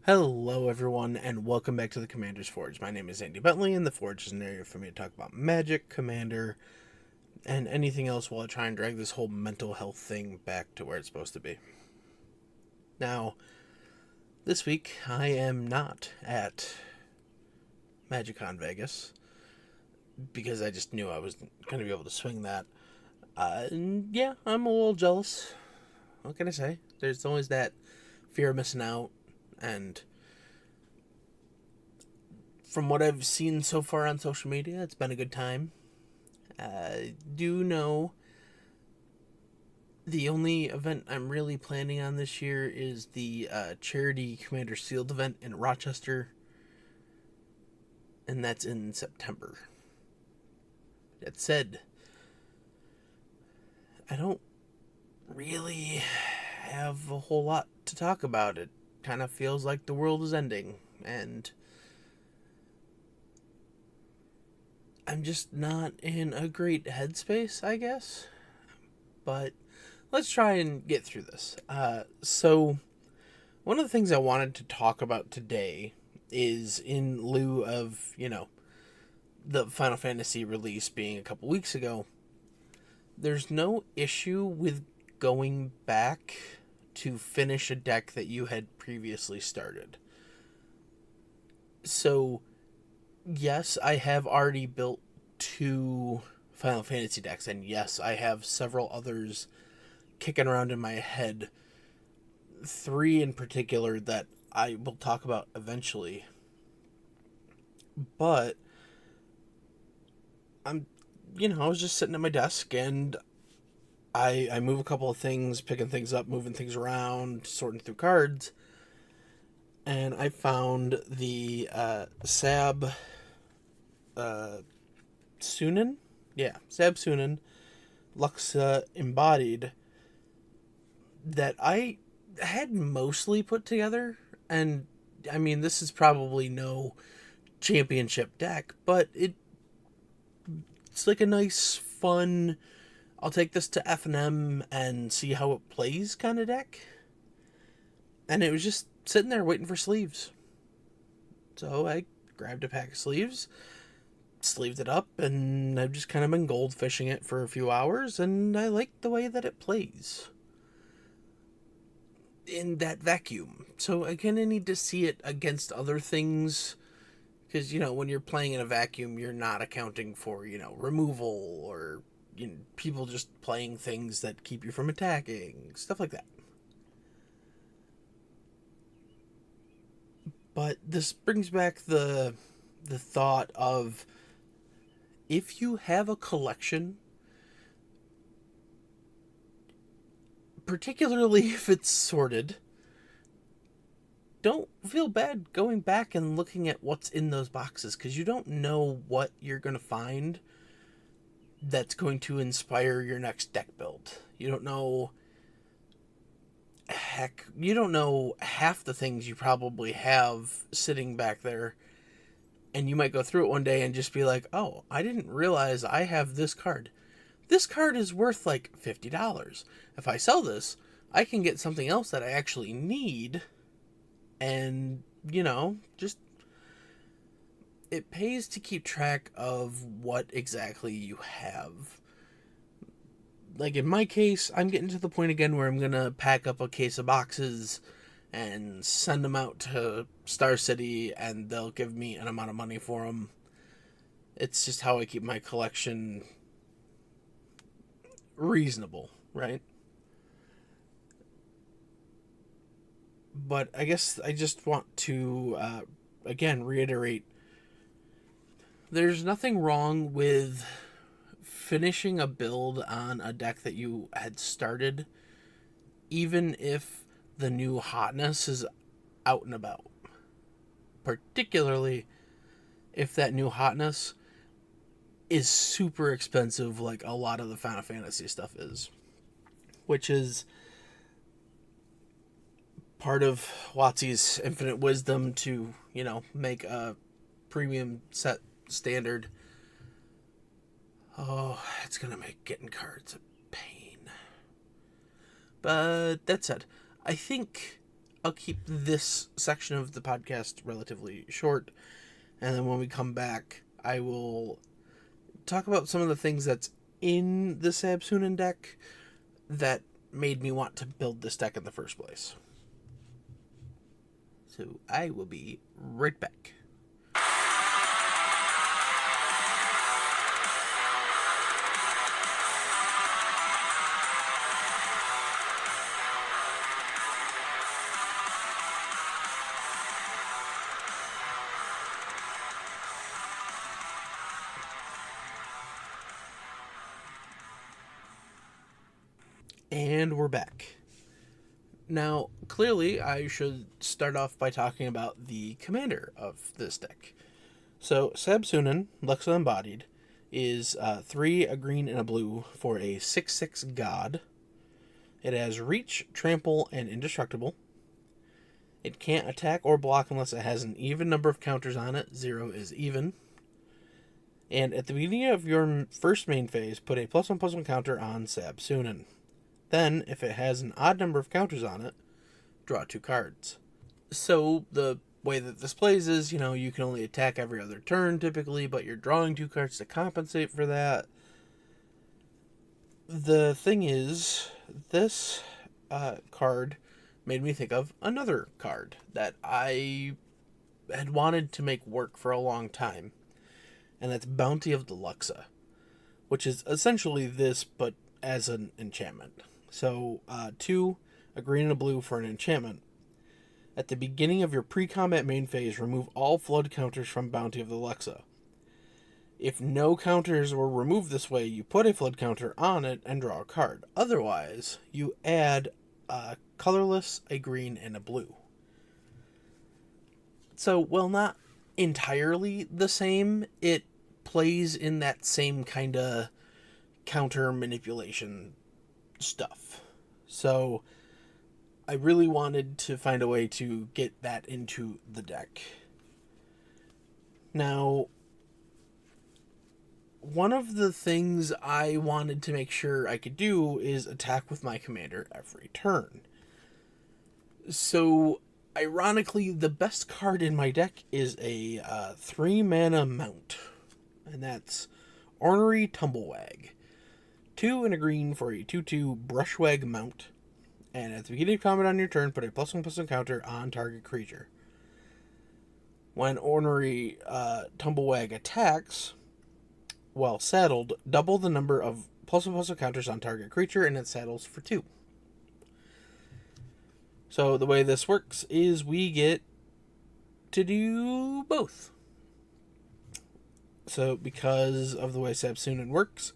Hello, everyone, and welcome back to the Commander's Forge. My name is Andy Bentley, and the Forge is an area for me to talk about magic, Commander, and anything else while I try and drag this whole mental health thing back to where it's supposed to be. Now, this week, I am not at MagicCon Vegas because I just knew I was going to be able to swing that. Yeah, I'm a little jealous. What can I say? There's always that fear of missing out, and from what I've seen so far on social media, it's been a good time. Do know the only event I'm really planning on this year is the charity Commander Sealed event in Rochester, and that's in September. That said, I don't really have a whole lot to talk about. It kind of feels like the world is ending, and I'm just not in a great headspace, I guess. But let's try and get through this. So, one of the things I wanted to talk about today is in lieu of, the Final Fantasy release being a couple weeks ago, there's no issue with going back to finish a deck that you had previously started. So, yes, I have already built 2 Final Fantasy decks, and yes, I have several others kicking around in my head. 3 in particular that I will talk about eventually. But I was just sitting at my desk and I move a couple of things, picking things up, moving things around, sorting through cards, and I found the Sab-Sunen, Sab-Sunen Luxa Embodied that I had mostly put together, and I mean, this is probably no championship deck, but it's like a nice, fun, I'll take this to F&M and see how it plays kind of deck. And it was just sitting there waiting for sleeves. So I grabbed a pack of sleeves, sleeved it up, and I've just kind of been goldfishing it for a few hours, and I like the way that it plays in that vacuum. So I kind of need to see it against other things, because, when you're playing in a vacuum, you're not accounting for, removal or people just playing things that keep you from attacking, stuff like that. But this brings back the thought of, if you have a collection, particularly if it's sorted, don't feel bad going back and looking at what's in those boxes, because you don't know what you're going to find that's going to inspire your next deck build. You don't know half the things you probably have sitting back there, and you might go through it one day and just be like, oh, I didn't realize I have this card. This card is worth like $50. If I sell this, I can get something else that I actually need, and, just it pays to keep track of what exactly you have. Like in my case, I'm getting to the point again where I'm going to pack up a case of boxes and send them out to Star City, and they'll give me an amount of money for them. It's just how I keep my collection reasonable, right? But I guess I just want to, again, reiterate, there's nothing wrong with finishing a build on a deck that you had started, even if the new hotness is out and about. Particularly if that new hotness is super expensive, like a lot of the Final Fantasy stuff is. Which is part of WotC's infinite wisdom to, make a premium set standard. Oh, it's going to make getting cards a pain. But that said, I think I'll keep this section of the podcast relatively short, and then when we come back, I will talk about some of the things that's in the Sab-Sunen deck that made me want to build this deck in the first place. So I will be right back. And we're back. Now, clearly, I should start off by talking about the commander of this deck. So, Sab-Sunen, Luxa Embodied, is 3, a green, and a blue for a 6/6 god. It has Reach, Trample, and Indestructible. It can't attack or block unless it has an even number of counters on it. 0 is even. And at the beginning of your first main phase, put a +1/+1 counter on Sab-Sunen. Then, if it has an odd number of counters on it, draw 2 cards. So, the way that this plays is, you can only attack every other turn typically, but you're drawing 2 cards to compensate for that. The thing is, this card made me think of another card that I had wanted to make work for a long time, and that's Bounty of the Luxa, which is essentially this, but as an enchantment. So, 2, a green and a blue for an enchantment. At the beginning of your pre-combat main phase, remove all flood counters from Bounty of the Luxa. If no counters were removed this way, you put a flood counter on it and draw a card. Otherwise, you add a colorless, a green, and a blue. So, while not entirely the same, it plays in that same kind of counter manipulation stuff. So I really wanted to find a way to get that into the deck. Now, one of the things I wanted to make sure I could do is attack with my commander every turn. So, ironically, the best card in my deck is a 3-mana mount, and that's Ornery Tumblewag. 2 and a green for a 2/2 Brushwag mount. And at the beginning of combat on your turn, put a +1/+1 counter on target creature. When Ornery Tumblewag attacks, while saddled, double the number of +1/+1 counters on target creature, and it saddles for 2. So the way this works is we get to do both. So because of the way Sab-Sunen works,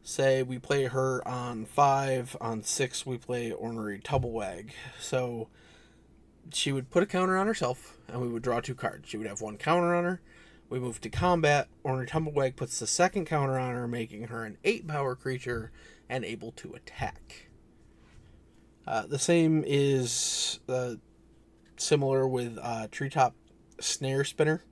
say we play her on 5, on 6 we play Ornery Tumblewag. So she would put a counter on herself, and we would draw 2 cards. She would have 1 counter on her. We move to combat. Ornery Tumblewag puts the second counter on her, making her an 8-power creature and able to attack. The same is similar with Treetop Snare Spinner.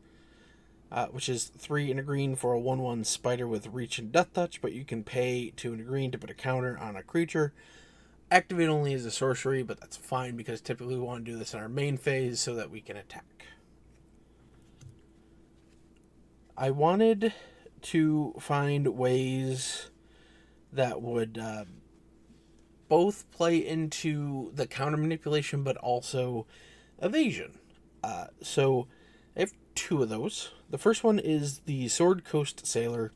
Which is 3 and a green for a 1/1 spider with reach and death touch, but you can pay 2 and a green to put a counter on a creature. Activate only as a sorcery, but that's fine because typically we want to do this in our main phase so that we can attack. I wanted to find ways that would both play into the counter manipulation but also evasion. So I have 2 of those. The first one is the Sword Coast Sailor.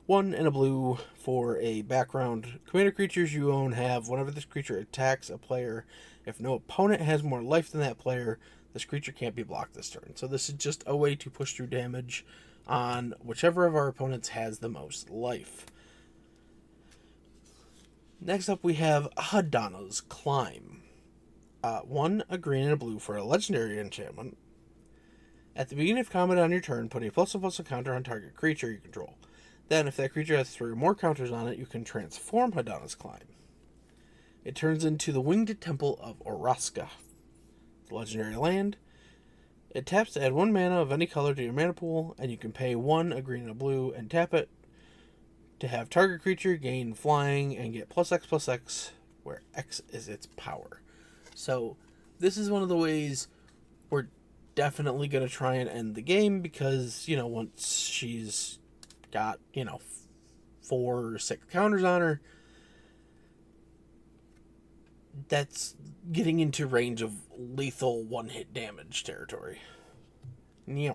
1 and a blue for a background. Commander creatures you own have, whenever this creature attacks a player, if no opponent has more life than that player, this creature can't be blocked this turn. So this is just a way to push through damage on whichever of our opponents has the most life. Next up we have Hadana's Climb. 1, a green and a blue for a legendary enchantment. At the beginning of combat on your turn, put a +1/+1 counter on target creature you control. Then, if that creature has 3 or more counters on it, you can transform Hadana's Climb. It turns into the Winged Temple of Oraska, the legendary land. It taps to add 1 mana of any color to your mana pool, and you can pay 1, a green and a blue, and tap it to have target creature gain flying and get +X/+X, where X is its power. So, this is one of the ways we're definitely going to try and end the game, because, once she's got, 4 or 6 counters on her, that's getting into range of lethal one-hit damage territory. Yeah.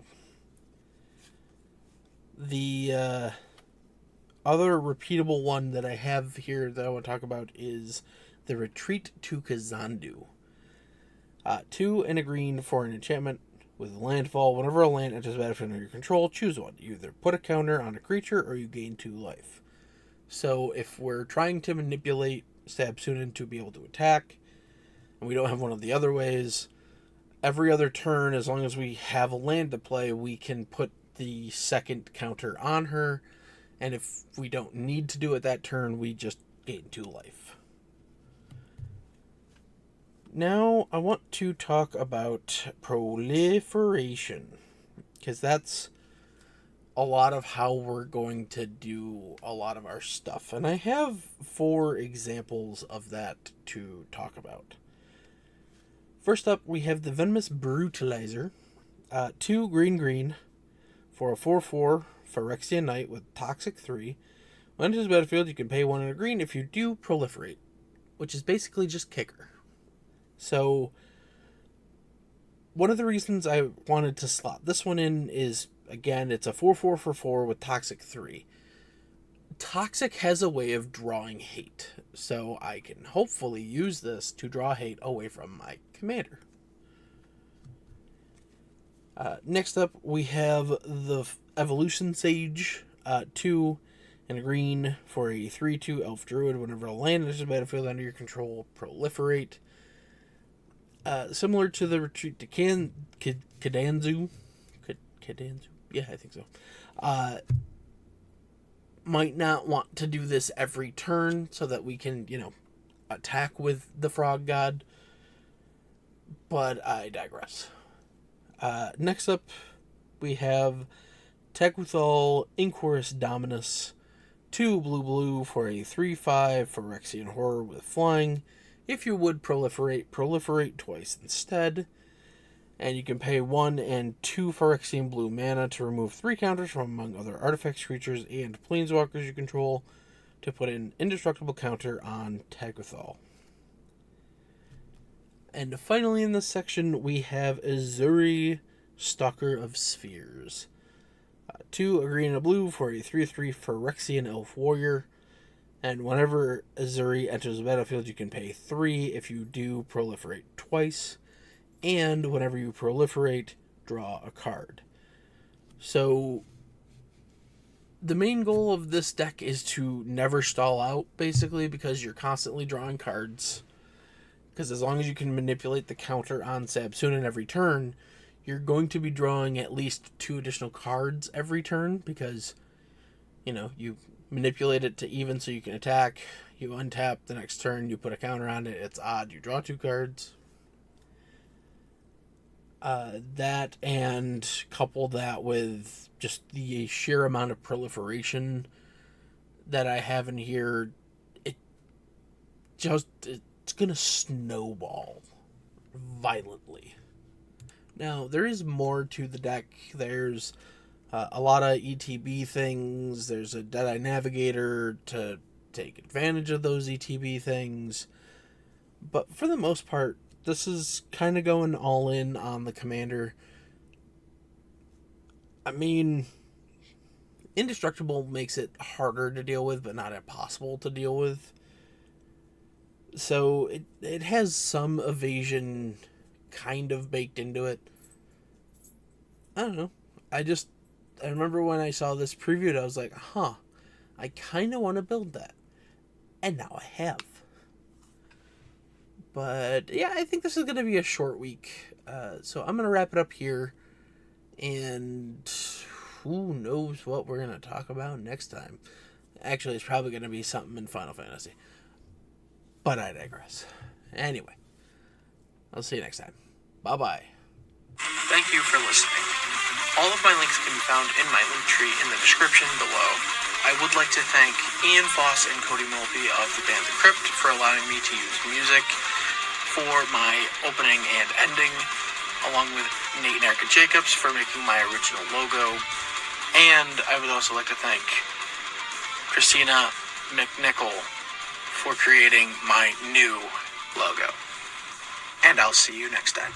The other repeatable one that I have here that I want to talk about is the Retreat to Kazandu. 2 and a green for an enchantment with landfall. Whenever a land enters the battlefield under your control, choose one. You either put a counter on a creature or you gain 2 life. So if we're trying to manipulate Sab-Sunen to be able to attack, and we don't have one of the other ways, every other turn, as long as we have a land to play, we can put the second counter on her, and if we don't need to do it that turn, we just gain 2 life. Now, I want to talk about proliferation, because that's a lot of how we're going to do a lot of our stuff. And I have 4 examples of that to talk about. First up, we have the Venomous Brutalizer. 2 green for a 4/4 Phyrexian Knight with Toxic 3. When it enters the battlefield, you can pay 1 and a green. If you do, proliferate, which is basically just kicker. So, one of the reasons I wanted to slot this one in is, again, it's a 4/4 for 4 with Toxic 3. Toxic has a way of drawing hate, so I can hopefully use this to draw hate away from my commander. Next up, we have the Evolution Sage. 2 and a green for a 3/2 Elf Druid. Whenever a land enters the battlefield under your control, proliferate. Similar to the Retreat to Kazandu. Kazandu? Yeah, I think so. Might not want to do this every turn so that we can, attack with the Frog God. But I digress. Next up, we have Teguthal Inquirus Dominus. 2 blue for a 3/5 Phyrexian Horror with flying. If you would proliferate twice instead. And you can pay 1 and 2 Phyrexian blue mana to remove 3 counters from among other artifacts, creatures, and planeswalkers you control to put an indestructible counter on Teguthal. And finally in this section, we have Azuri, Stalker of Spheres. 2 a green and a blue for a 3/3 Phyrexian Elf Warrior. And whenever Azuri enters the battlefield, you can pay 3. If you do, proliferate twice. And whenever you proliferate, draw a card. So, the main goal of this deck is to never stall out, basically, because you're constantly drawing cards. Because as long as you can manipulate the counter on Sab-Sunen every turn, you're going to be drawing at least 2 additional cards every turn, because, you manipulate it to even so you can attack, you untap the next turn, you put a counter on it, it's odd, you draw 2 cards. That, and couple that with just the sheer amount of proliferation that I have in here, it's gonna snowball violently. Now, there is more to the deck. There's a lot of ETB things. There's a Deadeye Navigator to take advantage of those ETB things. But for the most part, this is kind of going all in on the commander. I mean, Indestructible makes it harder to deal with, but not impossible to deal with. So it has some evasion kind of baked into it. I don't know. I remember when I saw this previewed, I was like, I kind of want to build that. And now I have. But yeah, I think this is going to be a short week. So I'm going to wrap it up here. And who knows what we're going to talk about next time. Actually, it's probably going to be something in Final Fantasy. But I digress. Anyway, I'll see you next time. Bye-bye. Thank you for listening. All of my links can be found in my link tree in the description below. I would like to thank Ian Foss and Cody Mulvey of the band The Crypt for allowing me to use music for my opening and ending, along with Nate and Erica Jacobs for making my original logo. And I would also like to thank Christina McNichol for creating my new logo. And I'll see you next time.